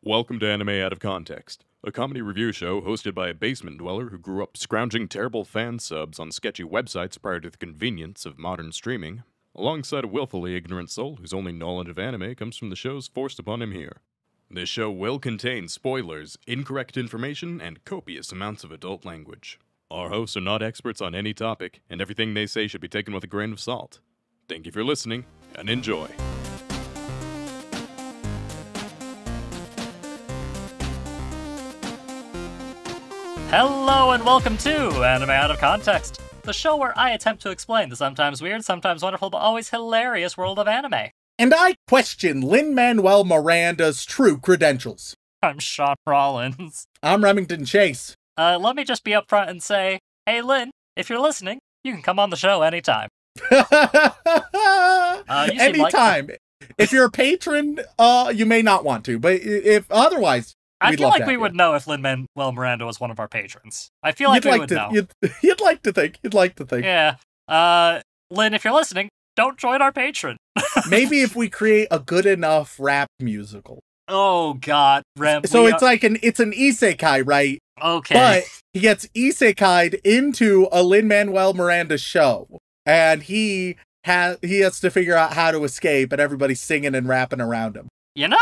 Welcome to Anime Out of Context, a comedy review show hosted by a basement dweller who grew up scrounging terrible fan subs on sketchy websites prior to the convenience of modern streaming, alongside a willfully ignorant soul whose only knowledge of anime comes from the shows forced upon him here. This show will contain spoilers, incorrect information, and copious amounts of adult language. Our hosts are not experts on any topic, and everything they say should be taken with a grain of salt. Thank you for listening, and enjoy. Hello and welcome to Anime Out of Context, the show where I attempt to explain the sometimes weird, sometimes wonderful, but always hilarious world of anime. And I question Lin-Manuel Miranda's true credentials. I'm Shaun Rollins. I'm Remington Chase. Let me just be upfront and say, hey Lynn, if you're listening, you can come on the show anytime. Anytime. If you're a patron, you may not want to, but if otherwise... I feel like we would know if Lin-Manuel Miranda was one of our patrons. I feel like we would know. You'd like to think. Yeah. Lynn, if you're listening, don't join our patron. Maybe if we create a good enough rap musical. Oh, God. So it's an isekai, right? Okay. But he gets isekai'd into a Lin-Manuel Miranda show. And he has to figure out how to escape, and everybody's singing and rapping around him. You know...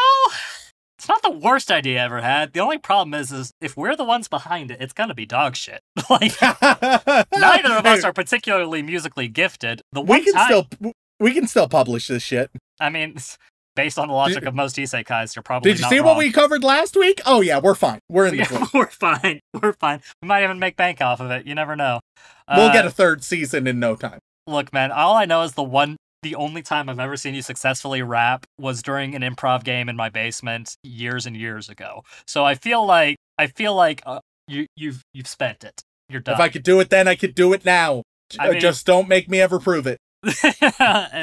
It's not the worst idea I ever had. The only problem is if we're the ones behind it, it's gonna be dog shit. Like, neither of us are particularly musically gifted. We can still publish this shit. I mean, based on the logic of most isekais, you're probably Did you see what we covered last week? Oh yeah, we're fine. We're in the clear. We're fine. We might even make bank off of it. You never know. We'll get a third season in no time. Look, man, all I know is the only time I've ever seen you successfully rap was during an improv game in my basement years and years ago. So I feel like you've spent it. You're done. If I could do it then, I could do it now. Just don't make me ever prove it.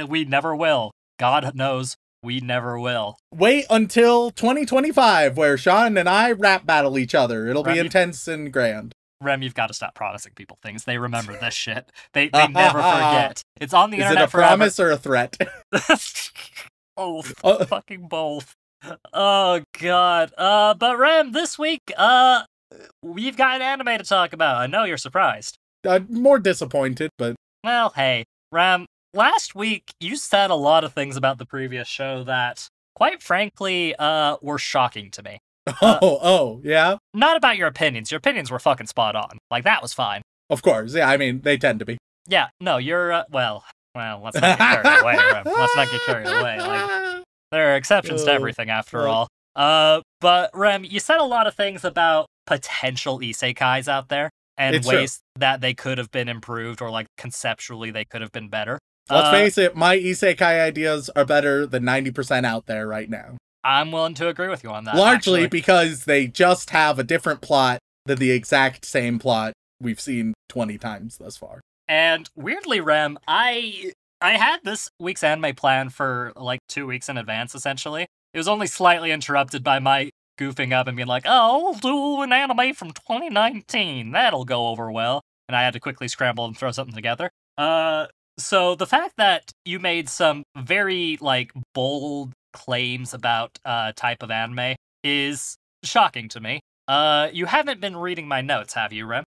We never will. God knows we never will. Wait until 2025, where Shaun and I rap battle each other. It'll be intense and grand. Rem, you've got to stop promising people things. They remember this shit. They never forget. It's on the internet forever. Is it a promise or a threat? Both. Fucking both. Oh, God. But Rem, this week, we've got an anime to talk about. I know you're surprised. More disappointed, but... Well, hey, Rem, last week, you said a lot of things about the previous show that, quite frankly, were shocking to me. Yeah? Not about your opinions. Your opinions were fucking spot on. Like, that was fine. Of course, yeah, I mean, they tend to be. Yeah, no, you're, well, let's not get carried away, Rem. Let's not get carried away. Like, there are exceptions to everything, after all. But, Rem, you said a lot of things about potential isekais out there, and ways that they could have been improved, or, like, conceptually they could have been better. Let's face it, my isekai ideas are better than 90% out there right now. I'm willing to agree with you on that. Largely because they just have a different plot than the exact same plot we've seen 20 times thus far. And weirdly, Rem, I had this week's anime plan for like 2 weeks in advance, essentially. It was only slightly interrupted by my goofing up and being like, oh, I'll do an anime from 2019. That'll go over well. And I had to quickly scramble and throw something together. So the fact that you made some very, like, bold claims about type of anime is shocking to me. You haven't been reading my notes, have you, Rem?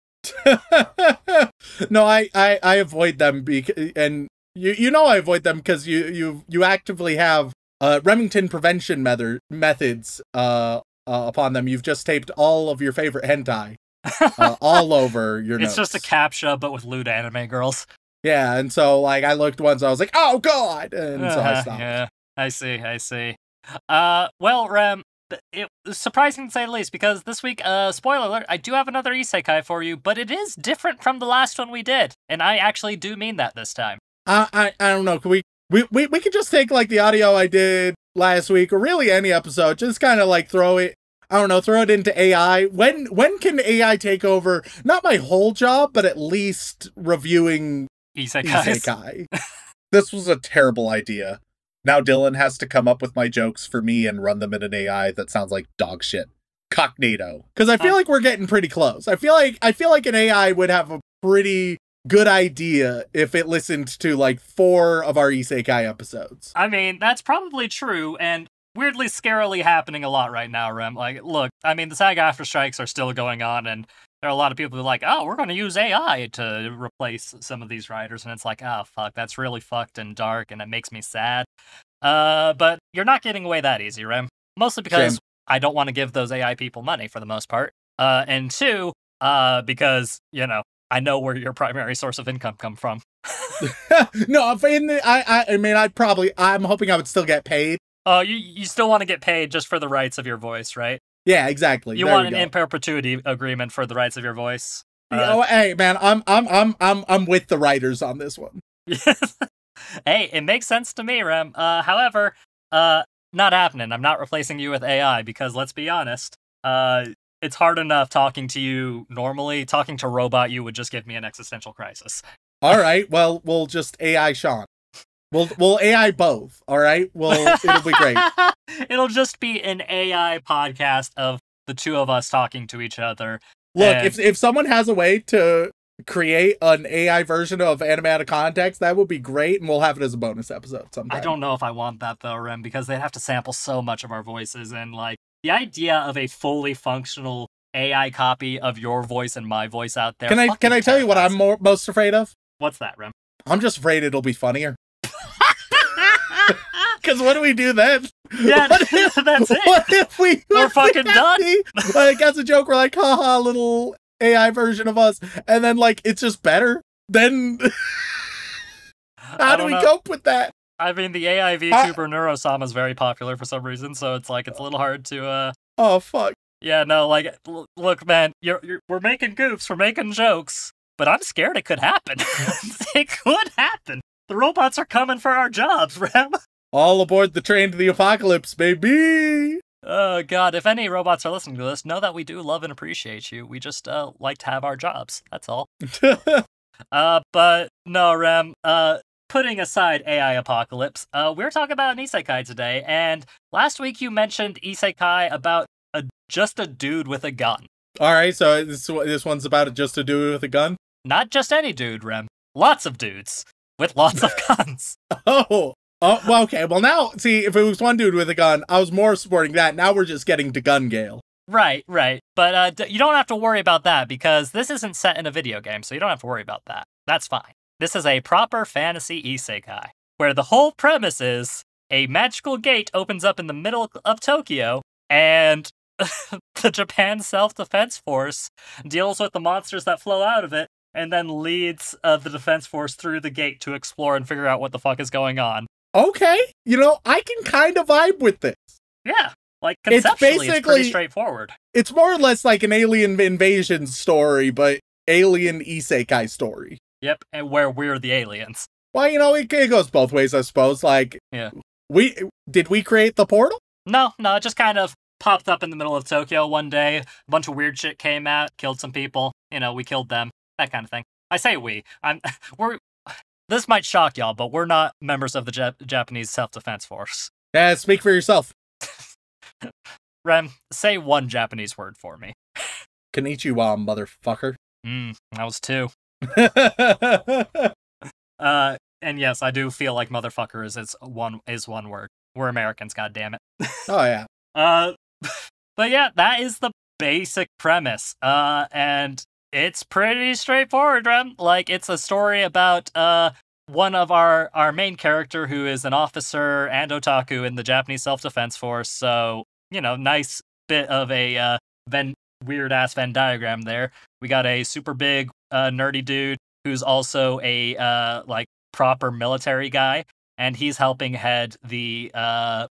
No, I avoid them and you know I avoid them because you actively have Remington prevention methods upon them. You've just taped all of your favorite hentai all over your notes. It's just a captcha, but with lewd anime girls. Yeah, and so like I looked once, I was like, oh god, and so I stopped. Yeah. I see. Well, Rem, it was surprising to say the least, because this week, spoiler alert, I do have another isekai for you, but it is different from the last one we did, and I actually do mean that this time. I don't know, can we could just take, like, the audio I did last week, or really any episode, just kind of, like, throw it into AI. When can AI take over, not my whole job, but at least reviewing isekai? This was a terrible idea. Now Dylan has to come up with my jokes for me and run them in an AI that sounds like dog shit. Cognado. Because I feel like we're getting pretty close. I feel like an AI would have a pretty good idea if it listened to like 4 of our isekai episodes. I mean, that's probably true, and weirdly, scarily happening a lot right now, Rem. Like, look, I mean, the SAG-AFTRA strikes are still going on, and there are a lot of people who are like, oh, we're going to use AI to replace some of these writers, and it's like, oh, fuck, that's really fucked and dark, and it makes me sad. But you're not getting away that easy, Rem. Mostly because Shame. I don't want to give those AI people money for the most part. And two, because, I know where your primary source of income come from. No, I mean, I'm hoping I would still get paid. Oh, you still want to get paid just for the rights of your voice, right? Yeah, exactly. You There want we an go. in perpetuity agreement for the rights of your voice. Hey, man, I'm with the writers on this one. Hey, it makes sense to me, Rem. However, not happening. I'm not replacing you with AI because let's be honest, it's hard enough talking to you normally. Talking to robot you would just give me an existential crisis. All right, well, we'll just AI Shaun. We'll AI both. All right, it'll be great. It'll just be an AI podcast of the two of us talking to each other. Look, And- if someone has a way to create an AI version of Anime Out of Context, that would be great, and we'll have it as a bonus episode sometime. I don't know if I want that though, Rem, because they'd have to sample so much of our voices, and like the idea of a fully functional AI copy of your voice and my voice out there. Can I fucking tell you what I'm terrifies me. most afraid of? What's that, Rem? I'm just afraid it'll be funnier. Because what do we do then? Yeah, What if- that's it. What if We're fucking done. Like, as a joke, we're like, haha, little AI version of us. And then, like, it's just better. Then, how do don't we know. cope with that? I mean, the AI VTuber Neurosama is very popular for some reason, so it's like it's a little hard to. Oh, fuck. Yeah, no, like, look, man, we're making goofs, we're making jokes, but I'm scared it could happen. It could happen. The robots are coming for our jobs, Rem. All aboard the train to the apocalypse, baby. Oh, God, if any robots are listening to this, know that we do love and appreciate you. We just, like to have our jobs. That's all. But no, Rem, putting aside AI apocalypse, we're talking about an isekai today, and last week you mentioned isekai about just a dude with a gun. All right, so this one's about just a dude with a gun. Not just any dude, Rem. Lots of dudes with lots of guns. Oh, well, okay. Well, now, see, if it was one dude with a gun, I was more supporting that. Now we're just getting to Gun Gale. Right. But you don't have to worry about that because this isn't set in a video game, so you don't have to worry about that. That's fine. This is a proper fantasy isekai, where the whole premise is a magical gate opens up in the middle of Tokyo, and the Japan Self-Defense Force deals with the monsters that flow out of it, and then leads the defense force through the gate to explore and figure out what the fuck is going on. Okay, I can kind of vibe with this. Yeah, like conceptually, it's pretty basically- straightforward. It's more or less like an alien invasion story, but alien isekai story. Yep, and where we're the aliens. Well, it goes both ways, I suppose. Like, Yeah. Did we create the portal? No, it just kind of popped up in the middle of Tokyo one day. A bunch of weird shit came out, killed some people. We killed them. That kind of thing. I say we. This might shock y'all, but we're not members of the Japanese Self-Defense Force. Yeah, speak for yourself. Rem, say one Japanese word for me. Konnichiwa, motherfucker. That was two. And yes, I do feel like motherfucker is one word. We're Americans, goddammit. Oh, yeah. But yeah, that is the basic premise. And it's pretty straightforward, Rem. Like, it's a story about one of our main character who is an officer and otaku in the Japanese Self-Defense Force. So, nice bit of a weird-ass Venn diagram there. We got a super big, nerdy dude who's also a, proper military guy, and he's helping head I'm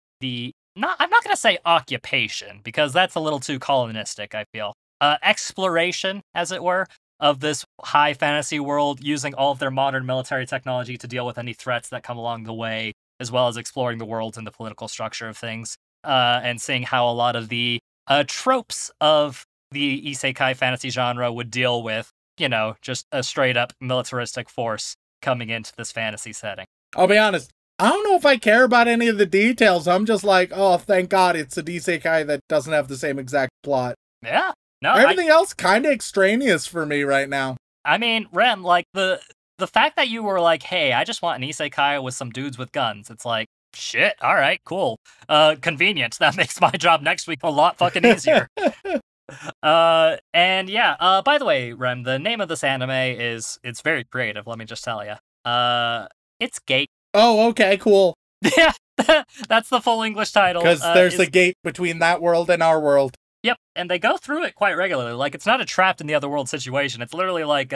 not gonna say occupation, because that's a little too colonistic, I feel. Exploration, as it were, of this high fantasy world, using all of their modern military technology to deal with any threats that come along the way, as well as exploring the world and the political structure of things, and seeing how a lot of the tropes of the isekai fantasy genre would deal with, just a straight-up militaristic force coming into this fantasy setting. I'll be honest. I don't know if I care about any of the details. I'm just like, oh, thank God it's a isekai that doesn't have the same exact plot. Yeah. No, Everything else kind of extraneous for me right now. I mean, Rem, like, the fact that you were like, hey, I just want an isekai with some dudes with guns, it's like, Shit. All right. Cool. Convenient. That makes my job next week a lot fucking easier. And yeah. By the way, Rem, the name of this anime it's very creative. Let me just tell you. It's Gate. Oh, okay, cool. Yeah, that's the full English title. Because there's a gate between that world and our world. Yep, and they go through it quite regularly. Like, it's not a trapped in the other world situation. It's literally like,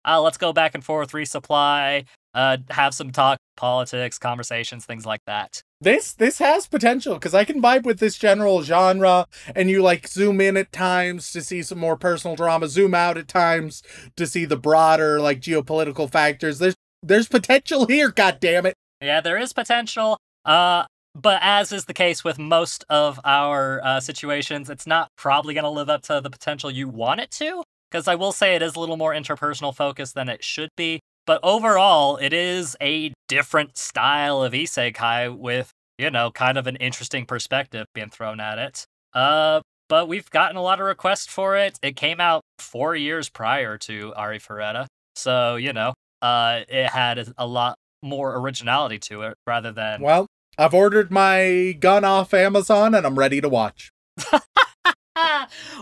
let's go back and forth, resupply, have some talk, politics, conversations, things like that. This has potential, because I can vibe with this general genre, and you, like, zoom in at times to see some more personal drama, zoom out at times to see the broader, like, geopolitical factors. There's potential here, goddammit. Yeah, there is potential. But as is the case with most of our situations, it's not probably going to live up to the potential you want it to. Because I will say it is a little more interpersonal focused than it should be. But overall, it is a different style of isekai with, kind of an interesting perspective being thrown at it. But we've gotten a lot of requests for it. It came out 4 years prior to Ari Ferretta. So, it had a lot more originality to it rather than... Well, I've ordered my gun off Amazon and I'm ready to watch.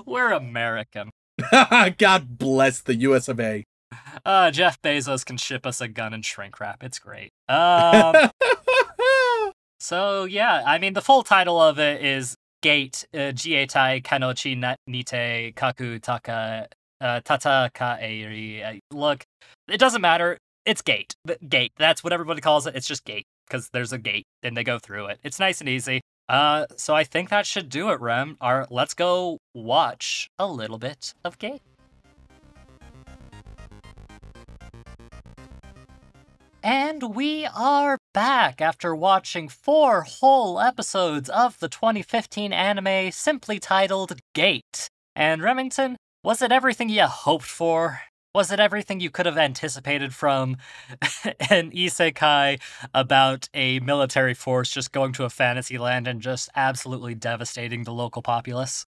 We're American. God bless the US of A. Jeff Bezos can ship us a gun and shrink wrap. It's great. So, yeah, I mean, the full title of it is Gate, Jietai Kanochi Nite Kaku Taka Tata Kaeri. Look, it doesn't matter. It's Gate. Gate. That's what everybody calls it. It's just Gate, because there's a gate, and they go through it. It's nice and easy. So I think that should do it, Rem. Let's go watch a little bit of Gate. And we are back after watching 4 whole episodes of the 2015 anime simply titled Gate. And Remington, was it everything you hoped for? Was it everything you could have anticipated from an isekai about a military force just going to a fantasy land and just absolutely devastating the local populace?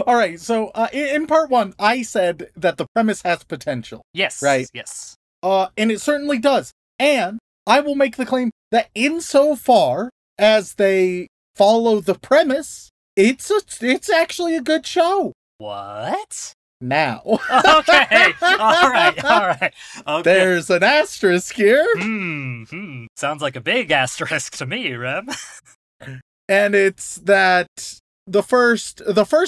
All right, so in part 1, I said that the premise has potential. Yes. Right? Yes. And it certainly does. And I will make the claim that insofar as they follow the premise, it's actually a good show. What? Now. Okay. All right. Okay. There's an asterisk here. Sounds like a big asterisk to me, Rem. And it's that the first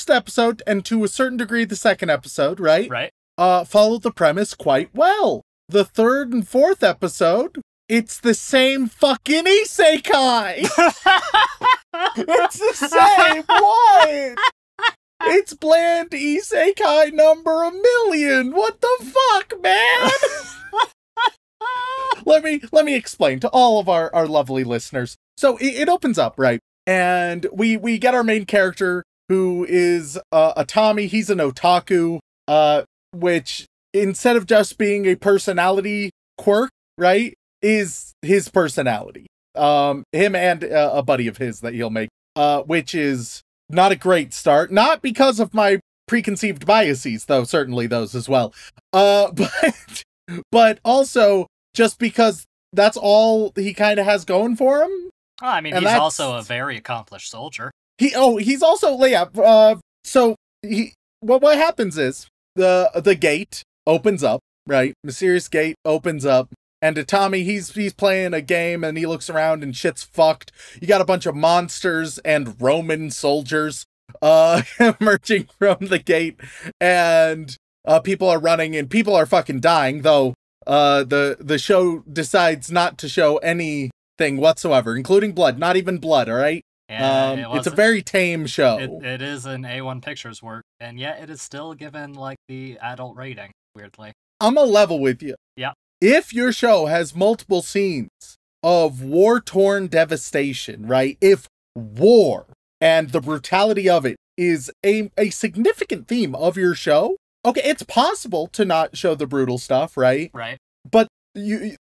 episode, and to a certain degree the second episode, right? Right. Followed the premise quite well. The third and fourth episode, it's the same fucking isekai! It's the same one! It's bland isekai number 1,000,000! What the fuck, man? Let me explain to all of our lovely listeners. So it opens up, right? And we get our main character, who is a Tommy. He's an otaku, which, instead of just being a personality quirk, right, is his personality. Him and a buddy of his that he'll make, which is not a great start. Not because of my preconceived biases, though certainly those as well. But also just because that's all he kind of has going for him. Well, I mean, And he's that's- also a very accomplished soldier. He's also, so what happens is the gate opens up, right? Mysterious gate opens up, and to Tommy, he's playing a game, and he looks around, and shit's fucked. You got a bunch of monsters and Roman soldiers emerging from the gate, and people are running, and people are fucking dying, though the show decides not to show anything whatsoever, including blood. Not even blood, all right? Yeah, It's a very tame show. It is an A1 Pictures work, and yet it is still given, like, the adult rating, weirdly. I'm gonna level with you. Yeah. If your show has multiple scenes of war-torn devastation, right? If war and the brutality of it is a significant theme of your show, okay, it's possible to not show the brutal stuff, right? Right. But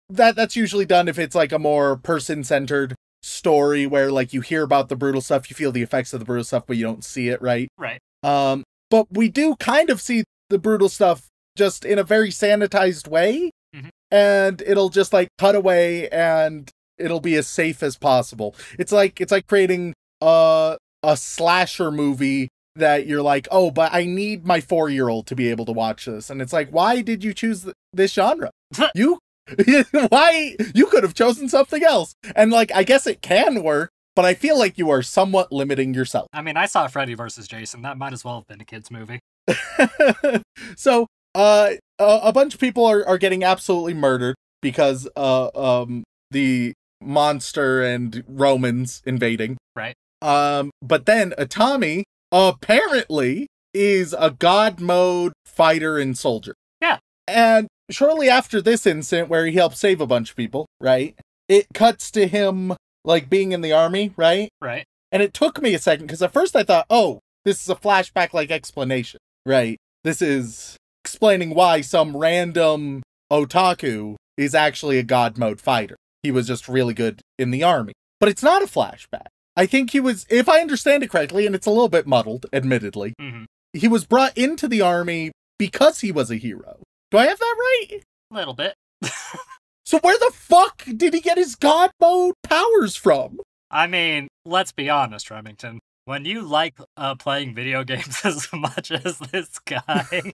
that's usually done if it's like a more person-centered story where, like, you hear about the brutal stuff, you feel the effects of the brutal stuff, but you don't see it, right? Right. But we do kind of see the brutal stuff just in a very sanitized way. Mhm. And it'll just, like, cut away, and it'll be as safe as possible. It's like creating a slasher movie that you're like, oh, but I need my 4-year-old to be able to watch this. And it's like, why did you choose this genre? Why? You could have chosen something else. And like, I guess it can work, but I feel like you are somewhat limiting yourself. I mean, I saw Freddy vs. Jason. That might as well have been a kid's movie. So, a bunch of people are getting absolutely murdered because the monster and Romans invading. Right. But then Atami apparently is a god mode fighter and soldier. Yeah. And shortly after this incident where he helped save a bunch of people, right? It cuts to him like being in the army, right? Right. And it took me a second because at first I thought, oh, this is a flashback like explanation, right? This is explaining why some random otaku is actually a god mode fighter. He was just really good in the army. But it's not a flashback. I think he was, if I understand it correctly, and it's a little bit muddled, admittedly, he was brought into the army because he was a hero. Do I have that right? A little bit. So where the fuck did he get his god mode powers from? I mean, let's be honest, Remington. When you like playing video games as much as this guy...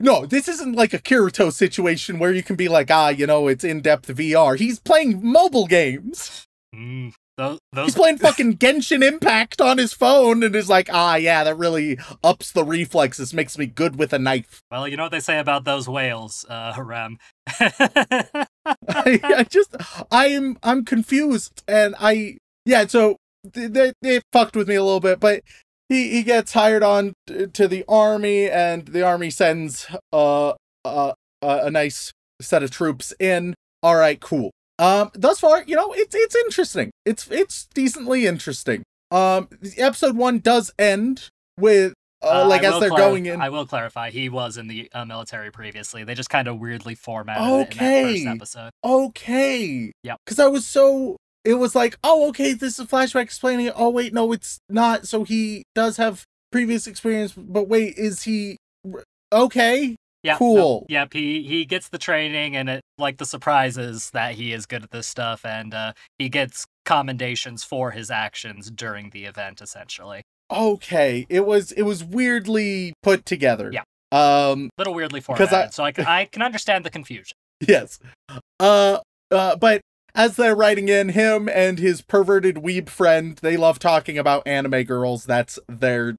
No, this isn't like a Kirito situation where you can be like, it's in-depth VR. He's playing mobile games. He's playing fucking Genshin Impact on his phone and is like, yeah, that really ups the reflexes, makes me good with a knife. Well, you know what they say about those whales, Rem. I'm confused, and so they fucked with me a little bit, but he gets hired on to the army, and the army sends a nice set of troops in. All right, cool. Thus far, it's interesting. It's decently interesting. Episode 1 does end with as they're going in. I will clarify, he was in the military previously. They just kind of weirdly formatted it in that first episode. Okay. Yep. Because it was like, oh, okay, this is a flashback explaining it. Oh, wait, no, it's not. So he does have previous experience, but wait, is he... Okay. Yeah, cool. No, yep, he gets the training, and the surprise is that he is good at this stuff, and he gets commendations for his actions during the event, essentially. Okay, it was weirdly put together. Yeah. Little weirdly formatted, so I can understand the confusion. Yes. But as they're writing in, him and his perverted weeb friend, they love talking about anime girls. That's the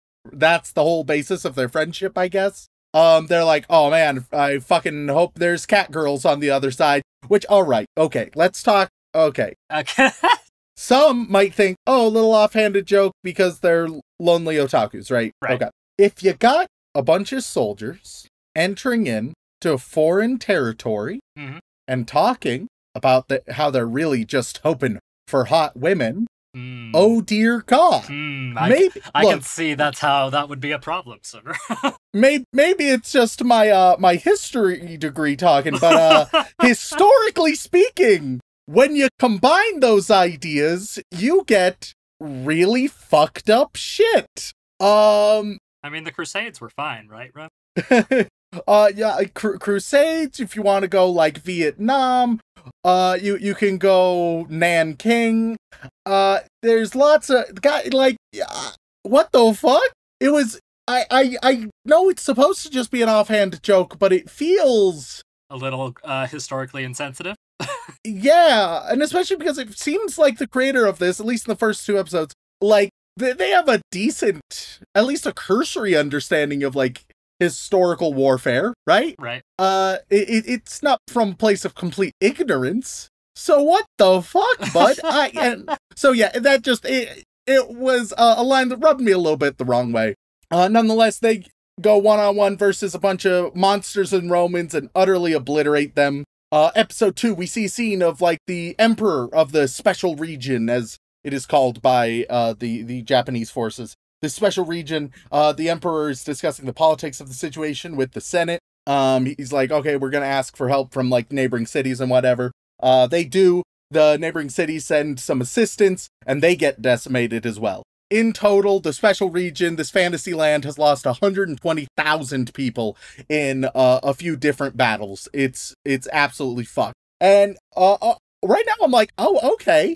whole basis of their friendship, I guess. They're like, oh man, I fucking hope there's cat girls on the other side. Which, alright, okay, let's talk. Okay. Some might think, oh, a little offhanded joke because they're lonely otakus, right? Right. Okay. If you got a bunch of soldiers entering in to foreign territory and talking about how they're really just hoping for hot women, oh dear God. I can see that's how that would be a problem, sir. maybe it's just my history degree talking, but historically speaking, when you combine those ideas, you get really fucked up shit. I mean, the Crusades were fine, right, Rob? Crusades, if you want to go like Vietnam, you can go Nanking. There's lots of what the fuck? It was I know it's supposed to just be an offhand joke, but it feels a little historically insensitive. Yeah, and especially because it seems like the creator of this, at least in the first 2 episodes, like they have a decent, at least a cursory understanding of like historical warfare, right? Right. It's not from a place of complete ignorance. So what the fuck, bud? So yeah, that just it was a line that rubbed me a little bit the wrong way. Nonetheless, they go one-on-one versus a bunch of monsters and Romans and utterly obliterate them. Episode 2, we see a scene of like the emperor of the special region, as it is called by the Japanese forces. The special region, the emperor is discussing the politics of the situation with the Senate. He's like, okay, we're gonna ask for help from like neighboring cities and whatever. They do. The neighboring cities send some assistance, and they get decimated as well. In total, the special region, this fantasy land, has lost 120,000 people in a few different battles. It's absolutely fucked. And right now I'm like, oh, okay.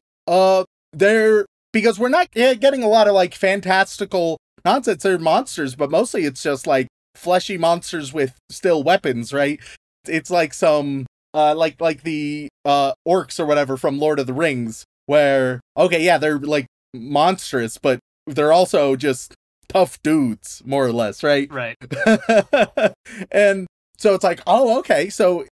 Because we're not getting a lot of like fantastical nonsense. They're monsters, but mostly it's just like fleshy monsters with still weapons, right? It's like some like the orcs or whatever from Lord of the Rings, where okay, yeah, they're like monstrous, but they're also just tough dudes, more or less, right? Right. And so it's like, oh, okay, so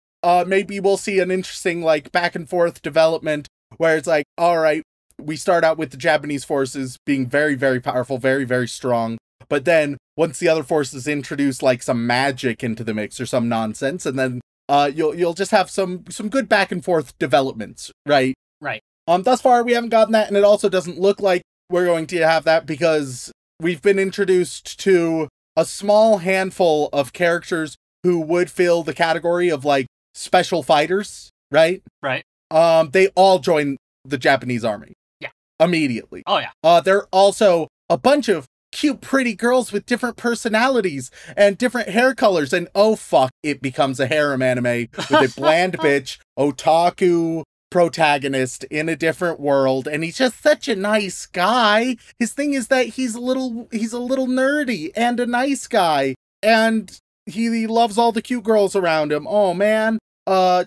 maybe we'll see an interesting like back and forth development where it's like, all right, we start out with the Japanese forces being very, very powerful, very, very strong. But then once the other forces introduce like some magic into the mix or some nonsense, and then you'll just have some good back and forth developments, right? Right. Thus far we haven't gotten that, and it also doesn't look like we're going to have that because we've been introduced to a small handful of characters who would fill the category of like special fighters, right? Right. They all join the Japanese army. Yeah. Immediately. Oh yeah. There are also a bunch of cute, pretty girls with different personalities and different hair colors, and oh fuck, it becomes a harem anime with a bland bitch, otaku protagonist in a different world, and he's just such a nice guy. His thing is that he's a little nerdy and a nice guy, and he loves all the cute girls around him. Oh man,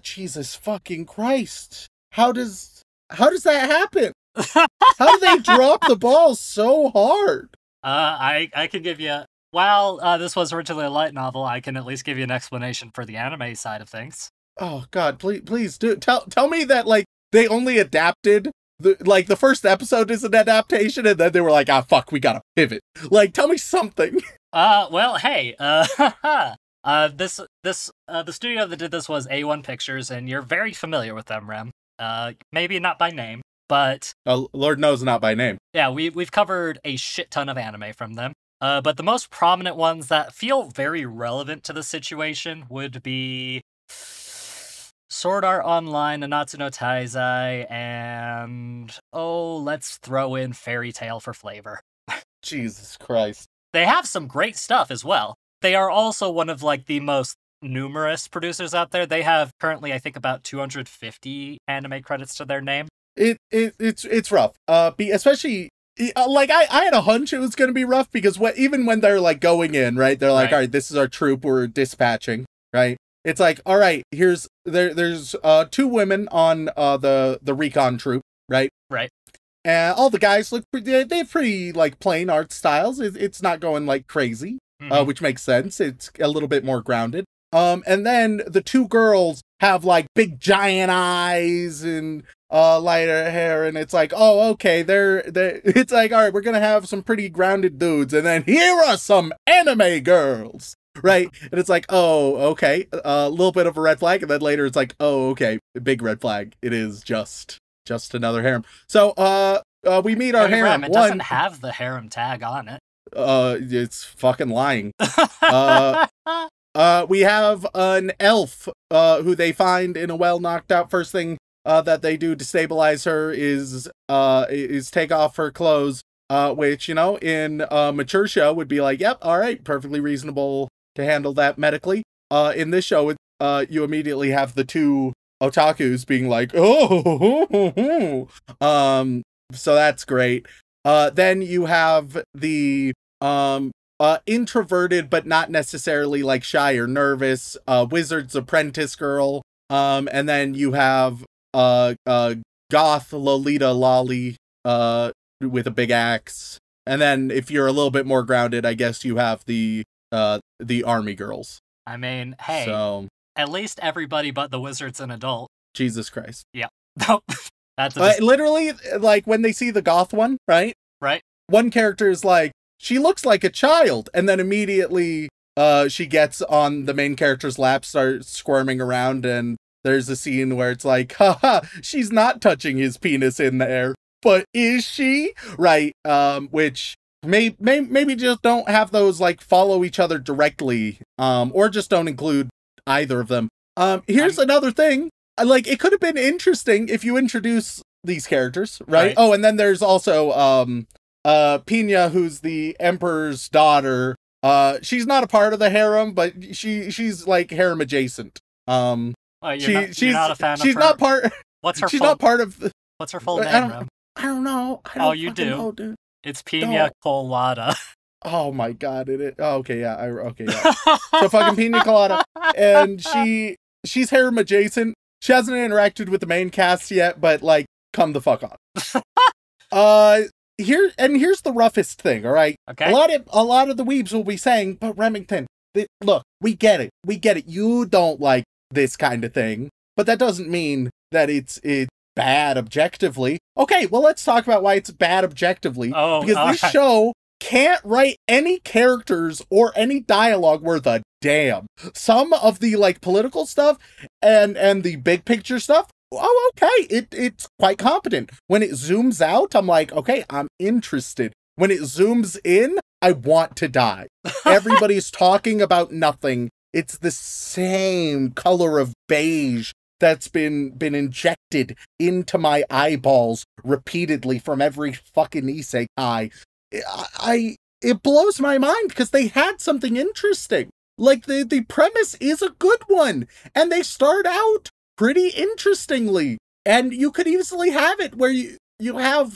Jesus fucking Christ. How does that happen? How do they drop the ball so hard? I can give you, while this was originally a light novel, I can at least give you an explanation for the anime side of things. Oh God, please do tell me that like they only adapted the first episode is an adaptation, and then they were like, ah, fuck, we gotta pivot. Like, tell me something. Well, hey, the studio that did this was A1 Pictures, and you're very familiar with them, Rem. Maybe not by name, but Lord knows not by name. Yeah, we've covered a shit ton of anime from them. But the most prominent ones that feel very relevant to the situation would be Sword Art Online, Nanatsu no Taizai, and let's throw in Fairy Tail for flavor. Jesus Christ. They have some great stuff as well. They are also one of like the most numerous producers out there. They have currently, I think, about 250 anime credits to their name. It's rough. Especially like I had a hunch it was going to be rough because even when they're like going in, right? They're like, all right, this is our troop we're dispatching, right? It's like, all right, there's 2 women on the recon troop, right? Right. And all the guys look pretty, they have pretty like plain art styles. It's not going like crazy, which makes sense. It's a little bit more grounded. And then the 2 girls have like big giant eyes and lighter hair, and it's like, oh, okay, it's like, all right, we're gonna have some pretty grounded dudes, and then here are some anime girls, right? And it's like, oh, okay, a little bit of a red flag, and then later it's like, oh, okay, big red flag. It is just another harem. So we meet our harem. It doesn't have the harem tag on it. It's fucking lying. We have an elf who they find in a well knocked out. First thing that they do to stabilize her is take off her clothes, which, you know, in a mature show would be like, yep, all right, perfectly reasonable to handle that medically. In this show, you immediately have the 2 otakus being like, oh, so that's great. Then you have the introverted but not necessarily like shy or nervous wizard's apprentice girl, and then you have goth Lolita Lolly with a big axe, and then if you're a little bit more grounded, I guess you have the army girls. I mean, hey, so at least everybody but the wizard's an adult. Jesus Christ. Yeah. That's literally, like when they see the goth one, right? Right. One character is like, she looks like a child, and then immediately she gets on the main character's lap, starts squirming around, and there's a scene where it's like, haha, she's not touching his penis in the air, but is she? Right, which maybe just don't have those like follow each other directly, or just don't include either of them. Here's another thing, like it could have been interesting if you introduce these characters, right? Oh, and then there's also Pina, who's the emperor's daughter. She's not a part of the harem, but she's like harem adjacent. You're not a fan of her? She's not part. What's her She's full not part of the... What's her full I name, don't- Rem? I don't know. I Oh, don't you fucking do. know, dude. It's Pina Colada. Oh my god, it is. Oh, okay, yeah. Okay, yeah. So fucking Pina Colada. And she's harem adjacent. She hasn't interacted with the main cast yet, but like, come the fuck on. Here's the roughest thing, all right? Okay. A lot of the weebs will be saying, but Remington, look, we get it. You don't like this kind of thing, but that doesn't mean that it's bad objectively. Okay, well, let's talk about why it's bad objectively. Oh, because this show can't write any characters or any dialogue worth a damn. Some of the like political stuff and the big picture stuff, oh, okay, it's quite competent. When it zooms out, I'm like, okay, I'm interested. When it zooms in, I want to die. Everybody's talking about nothing. It's the same color of beige that's been injected into my eyeballs repeatedly from every fucking isekai. It blows my mind because they had something interesting. Like the premise is a good one, and they start out pretty interestingly. And you could easily have it where you have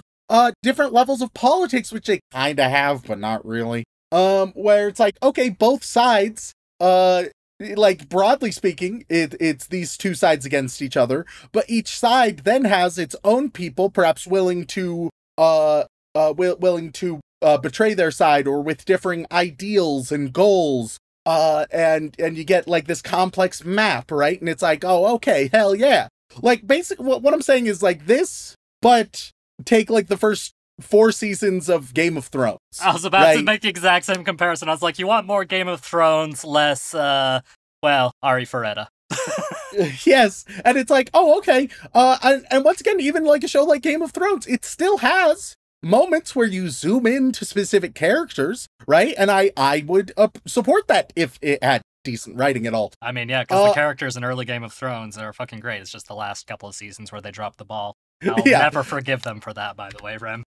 different levels of politics, which they kind of have, but not really. Where it's like, okay, both sides, like broadly speaking, it's these two sides against each other, but each side then has its own people, perhaps willing to betray their side or with differing ideals and goals. And you get like this complex map, right? And it's like, oh, okay, hell yeah. Like basically what I'm saying is like this, but take like the first 4 seasons of Game of Thrones. I was about to make the exact same comparison. I was like, you want more Game of Thrones, less, Ari Ferretta. Yes, and it's like, oh, okay. And once again, even like a show like Game of Thrones, it still has moments where you zoom into specific characters, right? And I would support that if it had decent writing at all. I mean, yeah, because the characters in early Game of Thrones are fucking great. It's just the last couple of seasons where they dropped the ball. I'll never forgive them for that, by the way, Rem.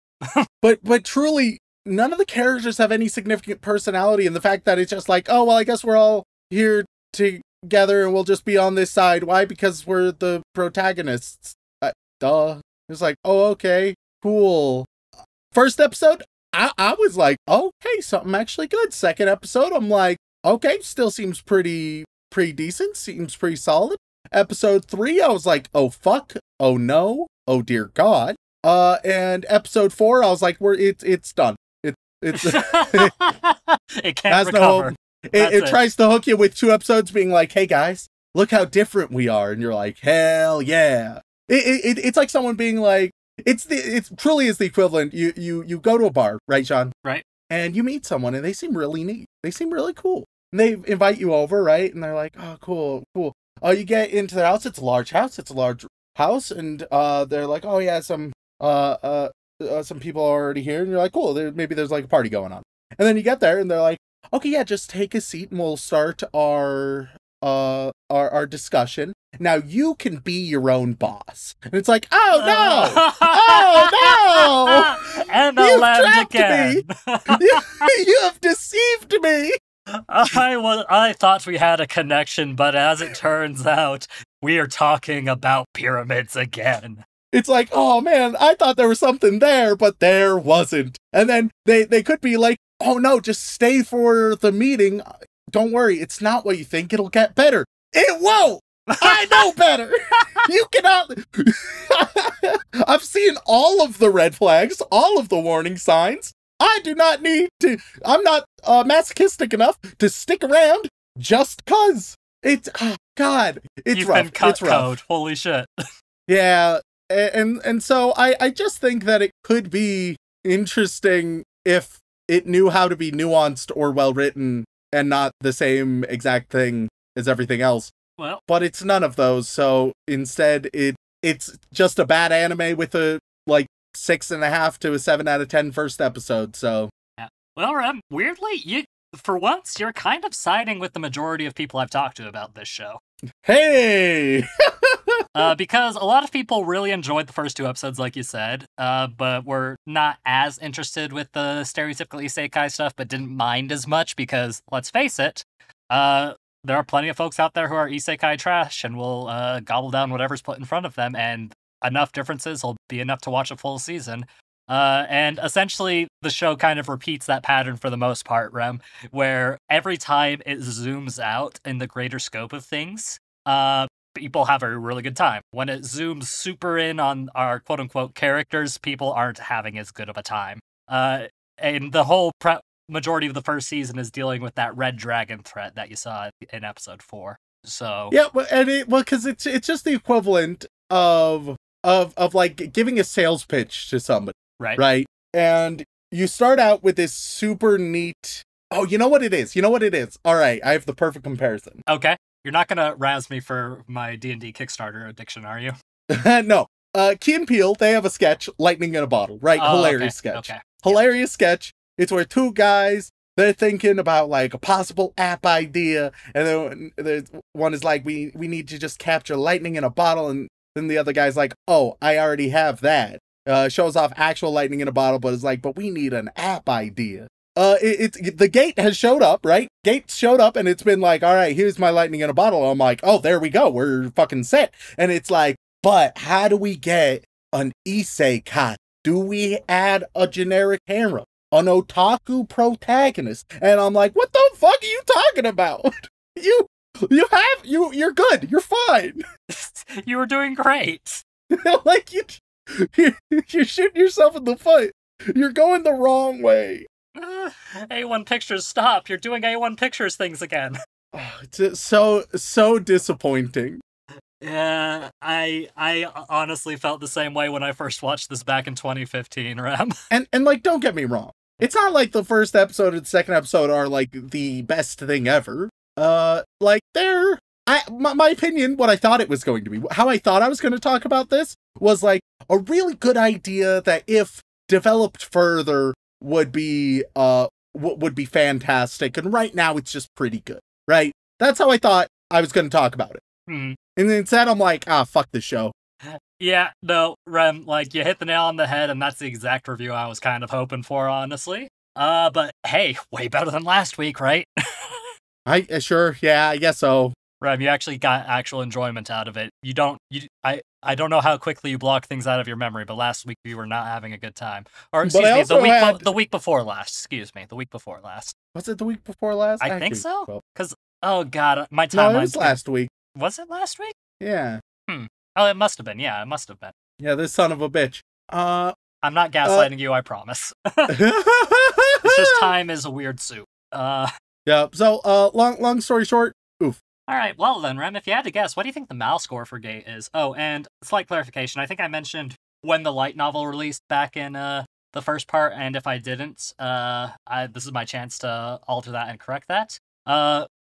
But truly, none of the characters have any significant personality, and the fact that it's just like, oh, well, I guess we're all here together and we'll just be on this side. Why? Because we're the protagonists. Duh. It's like, oh, okay, cool. First episode, I was like, okay, something actually good. Second episode, I'm like, okay, still seems pretty decent, seems pretty solid. Episode 3, I was like, oh fuck, oh no, oh dear God. And episode 4, I was like, it's done. It's it can't recover. It tries to hook you with 2 episodes being like, hey guys, look how different we are, and you're like, hell yeah. It's like someone being like, it truly is the equivalent. You go to a bar, right, Shaun? Right. And you meet someone and they seem really neat. They seem really cool. And they invite you over, right? And they're like, oh, cool. Oh, you get into their house. It's a large house. And they're like, oh yeah, some people are already here. And you're like, cool. Maybe there's like a party going on. And then you get there and they're like, okay, yeah, just take a seat and we'll start our discussion. Now you can be your own boss. And it's like, oh no! Oh no! And You've trapped again. You have deceived me. I thought we had a connection, but as it turns out, we are talking about pyramids again. It's like, oh man, I thought there was something there, but there wasn't. And then they could be like, oh no, just stay for the meeting. Don't worry, it's not what you think. It'll get better. It won't. I know better. You cannot. I've seen all of the red flags, all of the warning signs. I do not need to. I'm not masochistic enough to stick around just cause. It's God. It's You've rough. been cut it's rough. code. Holy shit. Yeah, and so I just think that it could be interesting if it knew how to be nuanced or well written and not the same exact thing as everything else. Well, but it's none of those. So instead, it's just a bad anime with a like 6.5 to a 7 out of 10 first episode. So yeah. Well, weirdly, for once you're kind of siding with the majority of people I've talked to about this show. Hey, because a lot of people really enjoyed the first 2 episodes, like you said, but were not as interested with the stereotypical isekai stuff, but didn't mind as much because, let's face it, there are plenty of folks out there who are isekai trash and will gobble down whatever's put in front of them, and enough differences will be enough to watch a full season. And essentially, the show kind of repeats that pattern for the most part, Rem, where every time it zooms out in the greater scope of things, people have a really good time. When it zooms super in on our quote-unquote characters, people aren't having as good of a time. And the whole majority of the first season is dealing with that red dragon threat that you saw in episode 4. So yeah, because it's just the equivalent of like giving a sales pitch to somebody, right? And you start out with this super neat. Oh, you know what it is? All right, I have the perfect comparison. Okay, you're not gonna razz me for my D&D Kickstarter addiction, are you? No. Key and Peele, they have a sketch, Lightning in a Bottle, right? Oh, Hilarious okay, sketch. okay. Hilarious sketch. It's where two guys, they're thinking about like a possible app idea, and then one is like, we need to just capture lightning in a bottle, and then the other guy's like, oh, I already have that. Shows off actual lightning in a bottle, but it's like, but we need an app idea. The gate has showed up, right? Gates showed up, and it's been like, all right, here's my lightning in a bottle. I'm like, oh, there we go, we're fucking set. And it's like, but how do we get an isekai? Do we add a generic camera? An otaku protagonist? And I'm like, what the fuck are you talking about? You're good. You're fine. You were doing great. Like you're shooting yourself in the foot. You're going the wrong way. A1 Pictures, stop. You're doing A1 Pictures things again. It's so disappointing. Yeah, I honestly felt the same way when I first watched this back in 2015, Ram. And like, don't get me wrong. It's not like the first episode and the second episode are like the best thing ever. Like my opinion, what I thought it was going to be, how I thought I was going to talk about this was like a really good idea that if developed further would be fantastic. And right now it's just pretty good, right? That's how I thought I was going to talk about it. Hmm. And instead I'm like, fuck this show. Yeah, no, Rem, like, you hit the nail on the head, and that's the exact review I was kind of hoping for, honestly. But hey, way better than last week, right? Sure, yeah, I guess so. Rem, you actually got actual enjoyment out of it. I don't know how quickly you block things out of your memory, but last week you were not having a good time. Or, excuse me, the week before last. Excuse me, the week before last. Was it the week before last? I think so. Because, oh god, my timeline. No, it was last week. Was it last week? Yeah. Oh, it must have been. Yeah, it must have been. Yeah, this son of a bitch. I'm not gaslighting you, I promise. It's just time is a weird soup. Yeah, so, long story short, oof. Alright, well then, Rem, if you had to guess, what do you think the MAL score for Gate is? Oh, and slight clarification, I think I mentioned when the light novel released back in, the first part, and if I didn't, this is my chance to alter that and correct that.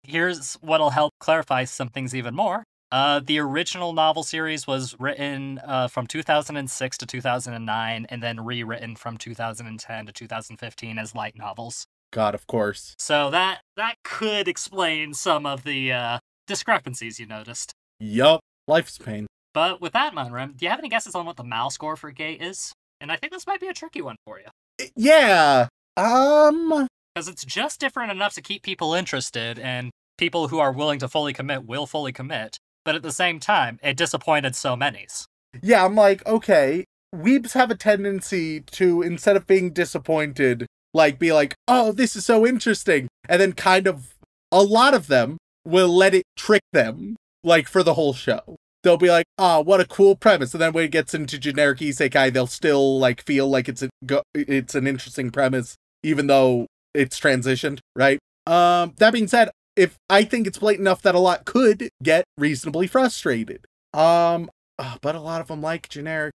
Here's what'll help clarify some things even more. The original novel series was written from 2006 to 2009, and then rewritten from 2010 to 2015 as light novels. God, of course. So that could explain some of the discrepancies you noticed. Yup, life's pain. But with that, Monrem, do you have any guesses on what the MAL score for Gate is? And I think this might be a tricky one for you. Yeah, because it's just different enough to keep people interested, and people who are willing to fully commit will fully commit. But at the same time, it disappointed so many. Yeah, I'm like, okay, weebs have a tendency to, instead of being disappointed, like, be like, oh, this is so interesting. And then kind of, a lot of them will let it trick them, like, for the whole show. They'll be like, oh, what a cool premise. And then when it gets into generic isekai, they'll still, like, feel like it's an interesting premise, even though it's transitioned, right? That being said, if I think it's blatant enough that a lot could get reasonably frustrated. But a lot of them like generic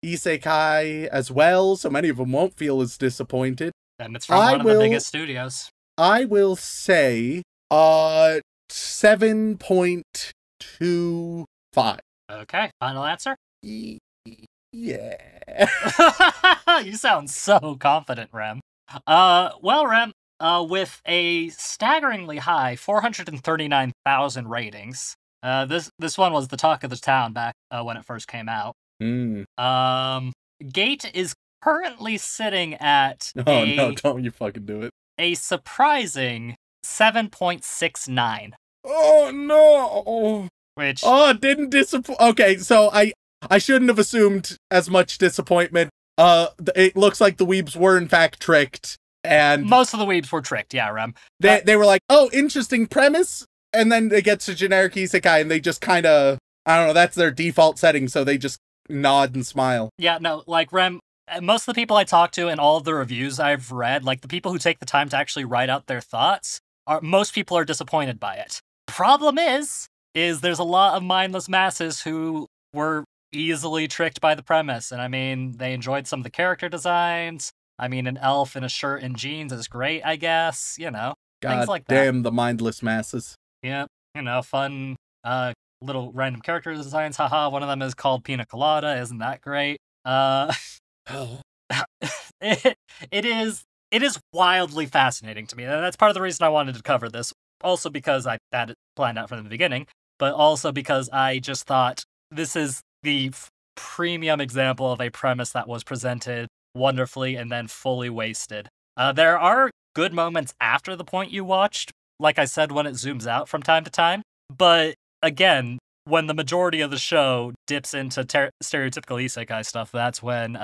isekai as well, so many of them won't feel as disappointed. And it's from one of the biggest studios. I will say 7.25. Okay, final answer? Yeah. You sound so confident, Rem. Well, Rem, with a staggeringly high 439,000 ratings, this one was the talk of the town back when it first came out. Gate is currently sitting at no, don't you fucking do it. A surprising 7.69. Oh no. Which didn't disappoint. Okay, so I I shouldn't have assumed as much disappointment. It looks like the weebs were in fact tricked, and Most of the weebs were tricked, yeah, Rem. they were like, oh, interesting premise, and then it gets to generic isekai, and they just kind of, I don't know, that's their default setting, so they just nod and smile. Yeah, no, like, Rem, most of the people I talk to and all of the reviews I've read, like, the people who take the time to actually write out their thoughts, most people are disappointed by it. Problem is there's a lot of mindless masses who were easily tricked by the premise, and I mean, they enjoyed some of the character designs. I mean, an elf in a shirt and jeans is great, I guess, you know, God things like that. damn the mindless masses. Yeah, you know, fun, little random character designs, haha, one of them is called Pina Colada, isn't that great? Oh. it is wildly fascinating to me, and that's part of the reason I wanted to cover this. Also because I had it planned out from the beginning, but also because I just thought this is the premium example of a premise that was presented wonderfully and then fully wasted. There are good moments after the point you watched, like I said, when it zooms out from time to time, but again, when the majority of the show dips into stereotypical isekai stuff, that's when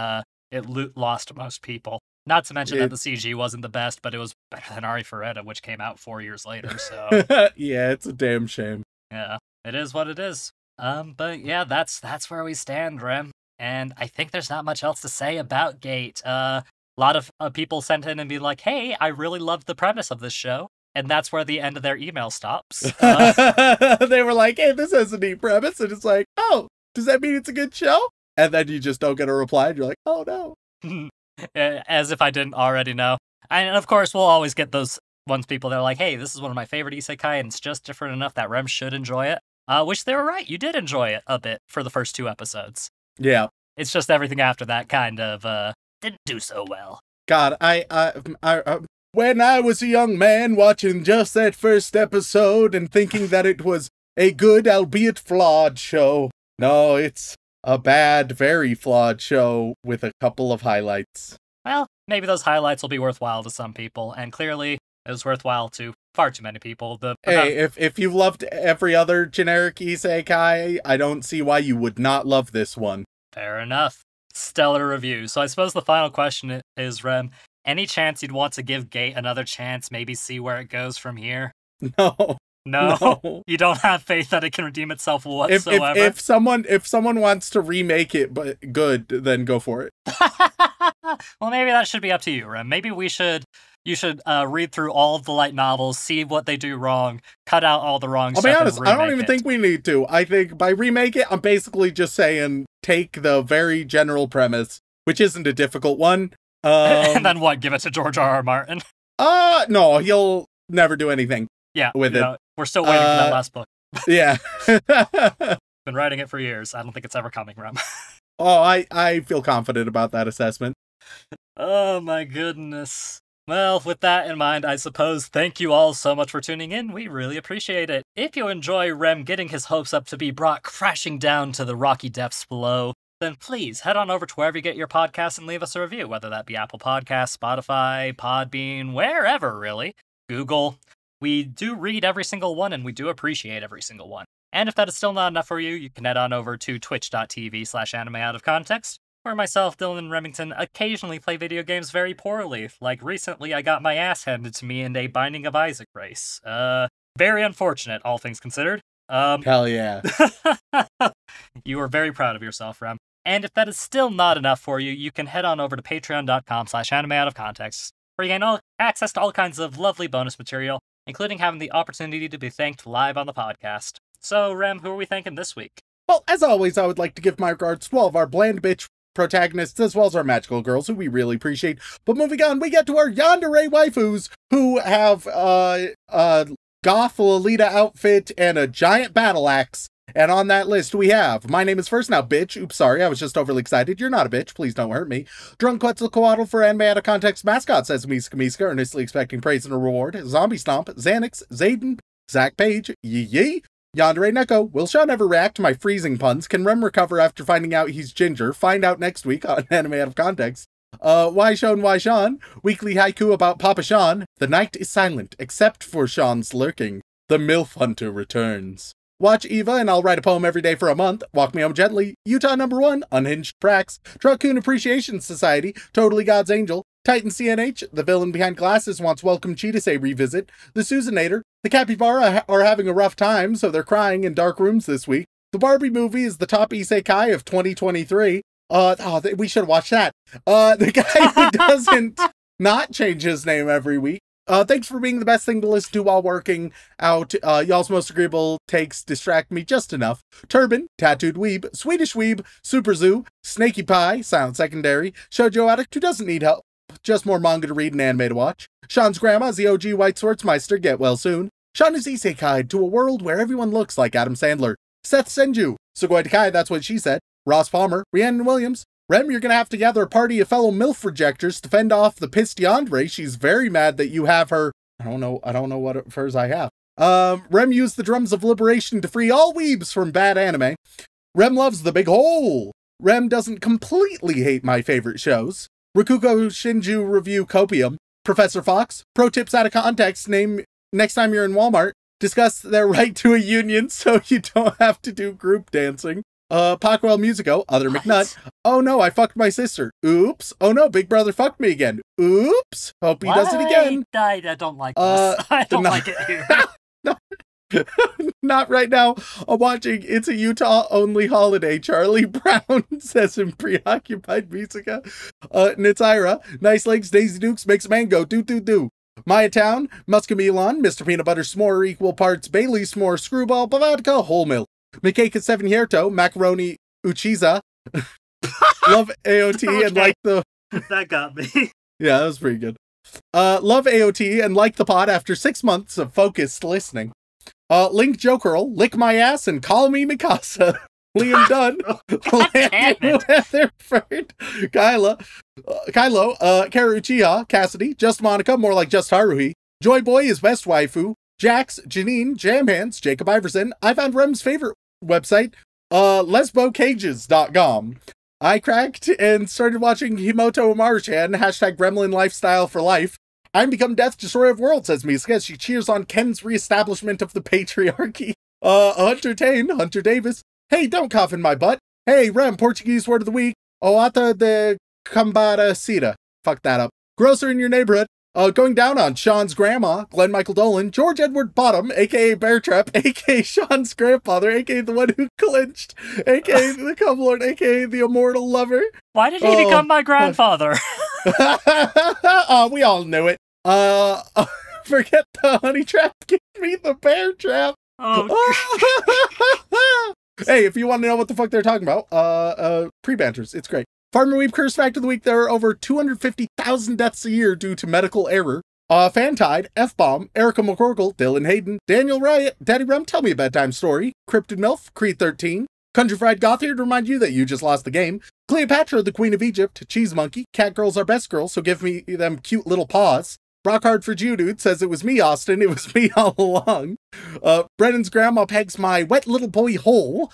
it lost most people. Not to mention that the CG wasn't the best, but it was better than Ari Ferretta, which came out 4 years later, so... Yeah, it's a damn shame. Yeah, it is what it is. But yeah, that's where we stand, Rem. And I think there's not much else to say about Gate. A lot of people sent in and be like, hey, I really loved the premise of this show. And that's where the end of their email stops. They were like, hey, this has a neat premise. And it's like, oh, does that mean it's a good show? And then you just don't get a reply. And you're like, oh, no. As if I didn't already know. And of course, we'll always get those ones people that are like, hey, this is one of my favorite isekai, and it's just different enough that Rem should enjoy it. Which they were right. You did enjoy it a bit for the first 2 episodes. Yeah. It's just everything after that kind of didn't do so well. God, when I was a young man watching just that first episode and thinking that it was a good, albeit flawed show. No, it's a bad, very flawed show with a couple of highlights. Well, maybe those highlights will be worthwhile to some people, and clearly it was worthwhile to far too many people. Hey, if you loved every other generic isekai, I don't see why you would not love this one. Fair enough. Stellar review. So I suppose the final question is, Rem, any chance you'd want to give Gate another chance, maybe see where it goes from here? No. No? You don't have faith that it can redeem itself whatsoever? If someone wants to remake it, but good, then go for it. Well, maybe that should be up to you, Rem. Maybe you should read through all of the light novels, see what they do wrong, cut out all the wrong stuff. I'll be honest, I don't even it. think we need to. I think by remake it, I'm basically just saying take the very general premise, which isn't a difficult one. And then what? Give it to George R.R. Martin? No, he'll never do anything. Yeah, with it. We're still waiting for that last book. Yeah. Been writing it for years. I don't think it's ever coming, Rem. Oh, I feel confident about that assessment. Oh my goodness. Well, with that in mind, I suppose thank you all so much for tuning in. We really appreciate it. If you enjoy Rem getting his hopes up to be brought crashing down to the rocky depths below, then please head on over to wherever you get your podcasts and leave us a review, whether that be Apple Podcasts, Spotify, Podbean, wherever, really. Google. We do read every single one, and we do appreciate every single one. And if that is still not enough for you, you can head on over to twitch.tv/animeoutofcontext, where myself, Dylan, and Remington occasionally play video games very poorly. Like recently, I got my ass handed to me in a Binding of Isaac race. Very unfortunate, all things considered. Hell yeah. You are very proud of yourself, Rem. And if that is still not enough for you, you can head on over to patreon.com/animeoutofcontext, where you gain access to all kinds of lovely bonus material, including having the opportunity to be thanked live on the podcast. So, Rem, who are we thanking this week? Well, as always, I would like to give my regards to all of our bland bitch protagonists, as well as our magical girls, who we really appreciate. But moving on, we get to our yandere waifus, who have a goth Lolita outfit and a giant battle axe. And on that list, we have, my name is First Now, bitch. Oops, sorry, I was just overly excited. You're not a bitch. Please don't hurt me. Drunk Quetzalcoatl for Anime Out of Context mascot, says Miska Miska, earnestly expecting praise and a reward. Zombie Stomp, Xanax, Zayden, Zach Page, Yee Yee. Yandere Neko, will Shaun ever react to my freezing puns? Can Rem recover after finding out he's ginger? Find out next week on Anime Out of Context. Why Shaun? Weekly haiku about Papa Shaun. The night is silent, except for Shaun's lurking. The MILF Hunter returns. Watch Eva and I'll write a poem every day for a month. Walk Me Home Gently. Utah #1. Unhinged Prax. Truckoon Appreciation Society. Totally God's Angel. Titan CNH. The Villain Behind Glasses wants Welcome Cheetah revisit. The Susanator. The Capybara are having a rough time, so they're crying in dark rooms this week. The Barbie movie is the top isekai of 2023. We should watch that. The guy who doesn't not change his name every week. Thanks for being the best thing to listen to while working out. Y'all's most agreeable takes distract me just enough. Turban, Tattooed Weeb, Swedish Weeb, Super Zoo, Snaky Pie, Silent Secondary, Shoujo Addict who doesn't need help, just more manga to read and anime to watch. Shaun's grandma, the OG White Swordsmeister, get well soon. Shaun is isekai'd to a world where everyone looks like Adam Sandler. Seth Senju, Sugoi Takai, that's what she said. Ross Palmer, Rhiannon Williams. Rem, you're gonna have to gather a party of fellow MILF rejectors to fend off the pissed Yandere. She's very mad that you have her. I don't know what of hers I have. Rem used the drums of liberation to free all weebs from bad anime. Rem loves The Big Hole. Rem doesn't completely hate my favorite shows. Rakugo Shinju Review Copium. Professor Fox, pro tips out of context, next time you're in Walmart, discuss their right to a union so you don't have to do group dancing. Pacwell Musico, Other McNutt. Oh no, I fucked my sister. Oops. Oh no, Big Brother fucked me again. Oops. Hope he does it again. I don't like this. I don't like it here. Not right now. I'm watching It's a Utah Only Holiday. Charlie Brown says in Preoccupied Musica. Nitsira, Nice Legs, Daisy Dukes, makes a man go do. Maya Town, Muscamelon, Mr. Peanut Butter S'more, equal parts Bailey S'more, Screwball, Bavatka, Whole Milk. Mikeka 7 Hierto, Macaroni Uchiza, love AOT Okay. and like the... That got me. Yeah, that was pretty good. Love AOT and like the pod after 6 months of focused listening. Link Jokerl, lick my ass and call me Mikasa. Liam Dunn, Landon Weatherford, Kylo, Karu Uchiha, Cassidy, Just Monica, more like Just Haruhi, Joy Boy is best waifu, Jax, Janine, Jamhands, Jacob Iverson. I found Rem's favorite website, lesbocages.com. I cracked and started watching Himoto Umaru-chan, hashtag Gremlin Lifestyle for Life. I'm become Death Destroyer of Worlds, says Misuka, as she cheers on Ken's reestablishment of the patriarchy. Hunter Tane, Hunter Davis. Hey, don't cough in my butt. Hey, Rem, Portuguese word of the week. Oata de Cambada Cita. Fuck that up. Grocer in your neighborhood. Going down on Shaun's grandma, Glenn Michael Dolan, George Edward Bottom, aka Bear Trap, aka Shaun's grandfather, aka the one who clinched, aka the Cumlord, aka the immortal lover. Why did he become my grandfather? We all knew it. Forget the honey trap, give me the bear trap. Oh, Hey, if you want to know what the fuck they're talking about, pre-banters, it's great. Farmer Weeb Curse Fact of the Week, there are over 250,000 deaths a year due to medical error. Fantide, F-Bomb, Erica McCorkle, Dylan Hayden, Daniel Riot, Daddy Rum, Tell Me a Bedtime Story, Cryptid MILF, Creed 13, Country Fried Goth here to remind you that you just lost the game, Cleopatra, the Queen of Egypt, Cheese Monkey, Cat Girls are best girls, so give me them cute little paws. Brockhard for Jew Dude says it was me, Austin, it was me all along. Brennan's grandma pegs my wet little boy hole.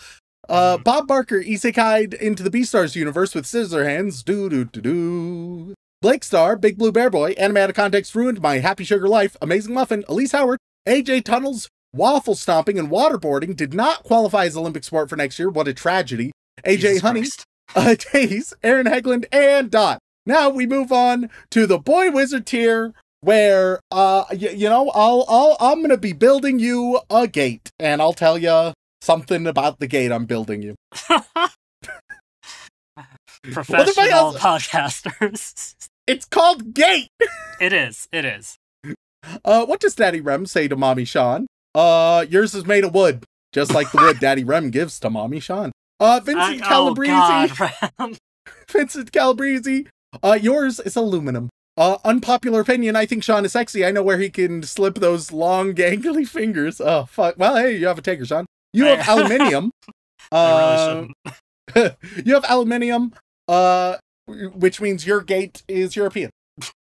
Bob Barker isekai'd into the Beastars universe with scissor hands. Do. Blake Star, Big Blue Bear Boy, Anime Out of Context ruined my Happy Sugar life. Amazing Muffin, Elise Howard, AJ Tunnels, Waffle Stomping and Waterboarding did not qualify as Olympic sport for next year. What a tragedy. AJ Jesus Honey, Christ. Days, Aaron Hegland, and Dot. Now we move on to the Boy Wizard tier, where I'm gonna be building you a gate, and I'll tell you something about the gate I'm building you. Professional podcasters. It's called Gate! It is. What does Daddy Rem say to Mommy Shaun? Yours is made of wood, just like the wood Daddy Rem gives to Mommy Shaun. Vincent Calabrese. Oh God, Ram. Vincent Calabrese. Yours is aluminum. Unpopular opinion, I think Shaun is sexy. I know where he can slip those long, gangly fingers. Oh, fuck. Well, hey, you have a taker, Shaun. You have aluminium. I really You have aluminium, which means your gate is European.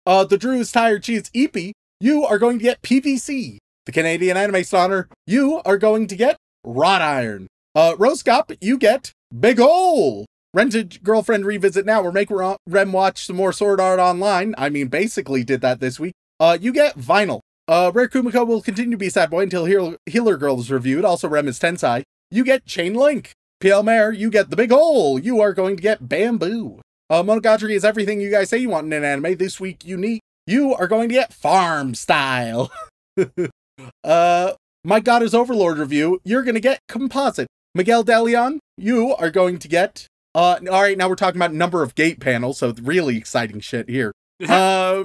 The Drew's Tired Cheese Eepy, you are going to get PVC. The Canadian Anime Stoner, you are going to get wrought iron. Rosecop, you get Big Ol'. Rented Girlfriend Revisit Now, or make Rem watch some more Sword Art Online. I mean, basically did that this week. You get vinyl. Rare Kumiko will continue to be Sad Boy until Healer Girl is reviewed. Also, Rem is Tensai. You get Chain Link. PL Mare, you get The Big Hole. You are going to get Bamboo. Monogatari is everything you guys say you want in an anime. This week, unique. You are going to get Farm Style. My God is Overlord review. You're going to get Composite. Miguel Deleon, you are going to get... all right, now we're talking about number of gate panels, so really exciting shit here. You are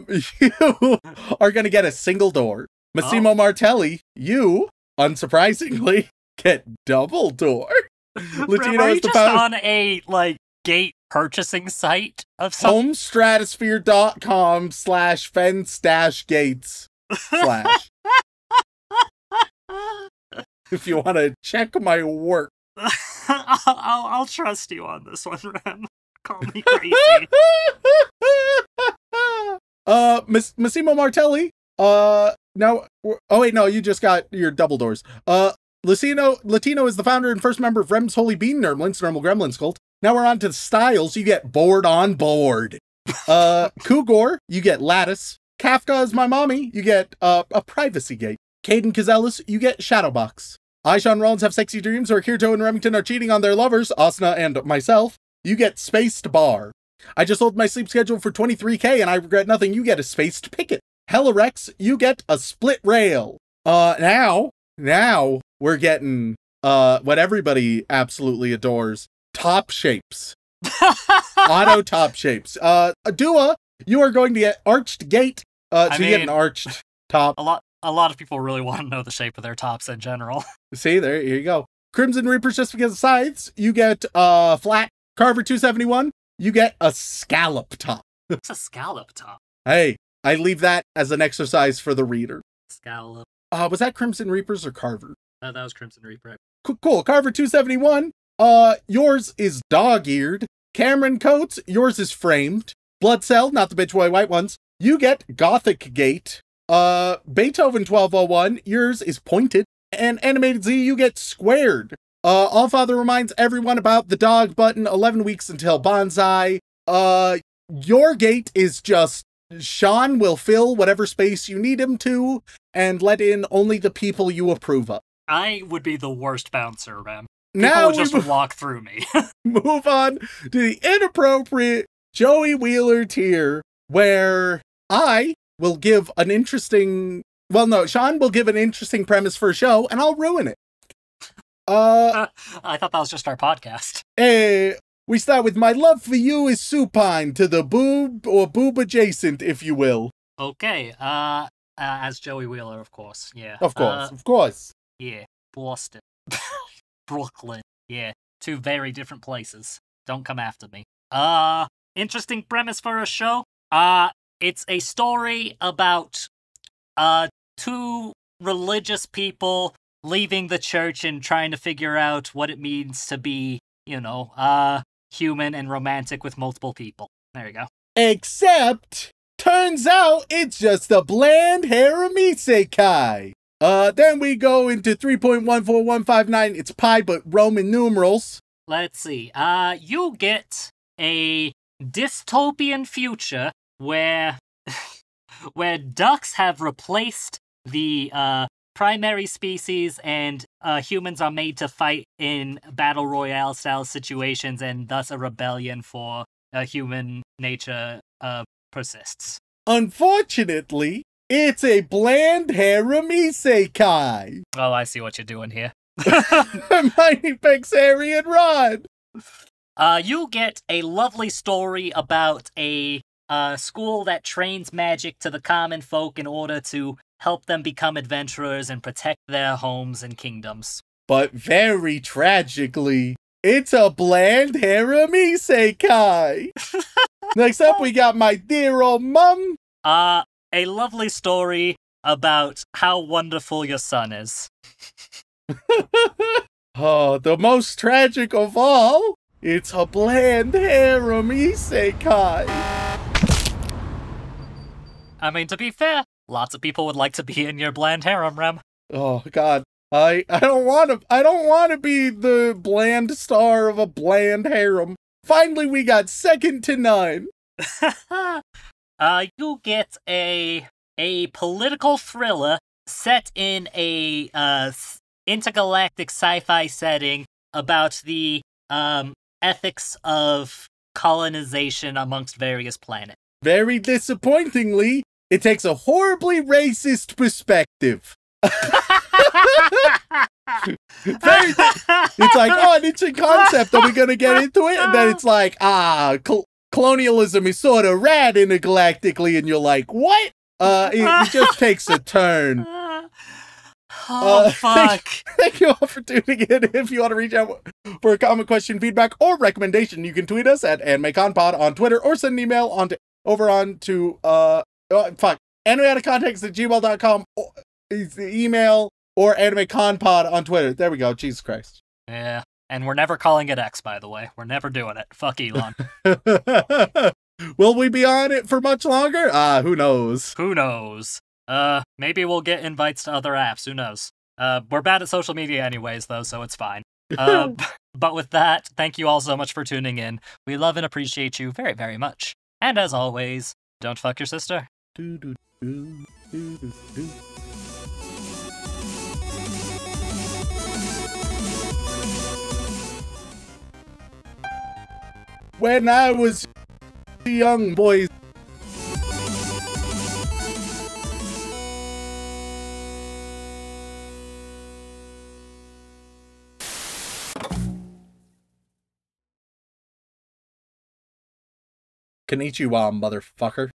going to get a single door. Massimo Martelli, you, unsurprisingly, get double door. Latino are you just on a, like, gate purchasing site of some... homestratosphere.com/fence-gates/ if you want to check my work. I'll trust you on this one, Rem. Call me crazy. Massimo Martelli. Now, oh wait, no, you just got your double doors. Latino is the founder and first member of Rem's Holy Bean Nermlins, Normal Gremlins cult. Now we're on to the styles. You get Board on Board. Kugor, you get Lattice. Kafka is my mommy. You get a Privacy Gate. Caden Cazellas, you get Shadowbox. I, Shaun Rollins, have sexy dreams where Kirito and Remington are cheating on their lovers, Asuna and myself. You get Spaced Bar. I just sold my sleep schedule for $23K and I regret nothing. You get a Spaced Picket. Hellarex, you get a Split Rail. Now we're getting what everybody absolutely adores. Top Shapes. Auto Top Shapes. Dua, you are going to get Arched Gate. So you get an arched top. A lot of people really want to know the shape of their tops in general. See, here you go. Crimson Reapers, just because of scythes, you get flat. Carver 271, you get a scallop top. What's a scallop top? Hey, I leave that as an exercise for the reader. Scallop. Was that Crimson Reapers or Carver? That was Crimson Reaper. Cool. Carver 271, yours is dog-eared. Cameron Coates, yours is framed. Blood Cell, not the bitch boy white ones. You get Gothic Gate. Beethoven 1201, yours is pointed. And Animated Z, you get squared. Allfather reminds everyone about the dog button, 11 weeks until Bonsai. Your gate is just Shaun will fill whatever space you need him to and let in only the people you approve of. I would be the worst bouncer, Rem. Now People would just walk through me. Move on to the inappropriate Joey Wheeler tier, where I will give an interesting... Well, no, Shaun will give an interesting premise for a show, and I'll ruin it. I thought that was just our podcast. Hey, we start with my love for you is supine to the boob or boob adjacent, if you will. Okay, as Joey Wheeler, of course, yeah. Of course. Yeah, Boston. Brooklyn. Yeah, two very different places. Don't come after me. Interesting premise for a show. It's a story about, two religious people leaving the church and trying to figure out what it means to be, human and romantic with multiple people. There you go. Except, turns out it's just a bland harem isekai. Then we go into 3.14159. It's pi, but Roman numerals. Let's see. You get a dystopian future where where ducks have replaced the primary species and humans are made to fight in battle royale style situations, and thus a rebellion for human nature persists. Unfortunately, it's a bland harem isekai. Oh, I see what you're doing here. Hermione picks Harry and Ron. You get a lovely story about a school that trains magic to the common folk in order to help them become adventurers and protect their homes and kingdoms. But very tragically, it's a bland harem isekai. Next up, we got My Dear Old Mum. A lovely story about how wonderful your son is. Oh, the most tragic of all, it's a bland harem isekai. I mean, to be fair, lots of people would like to be in your bland harem, Rem. Oh God, I don't want to be the bland star of a bland harem. Finally, we got second to none. You get a a political thriller set in a intergalactic sci-fi setting about the ethics of colonization amongst various planets. Very disappointingly, it takes a horribly racist perspective. It's like, oh, an interesting concept. Are we going to get into it? And then it's like, colonialism is sort of rad intergalactically. And you're like, what? It just takes a turn. Fuck. Thank you all for tuning in. If you want to reach out for a comment, question, feedback, or recommendation, you can tweet us at AnimeConPod on Twitter or send an email animeoutofcontext@gmail.com is the email, or AnimeConPod on Twitter. There we go. Jesus Christ. Yeah. And we're never calling it X, by the way. We're never doing it. Fuck Elon. Will we be on it for much longer? Who knows? Who knows? Maybe we'll get invites to other apps. Who knows? We're bad at social media anyways, though, so it's fine. But with that, thank you all so much for tuning in. We love and appreciate you very, very much. And as always, don't fuck your sister. When I was a young boy. Konnichiwa, motherfucker.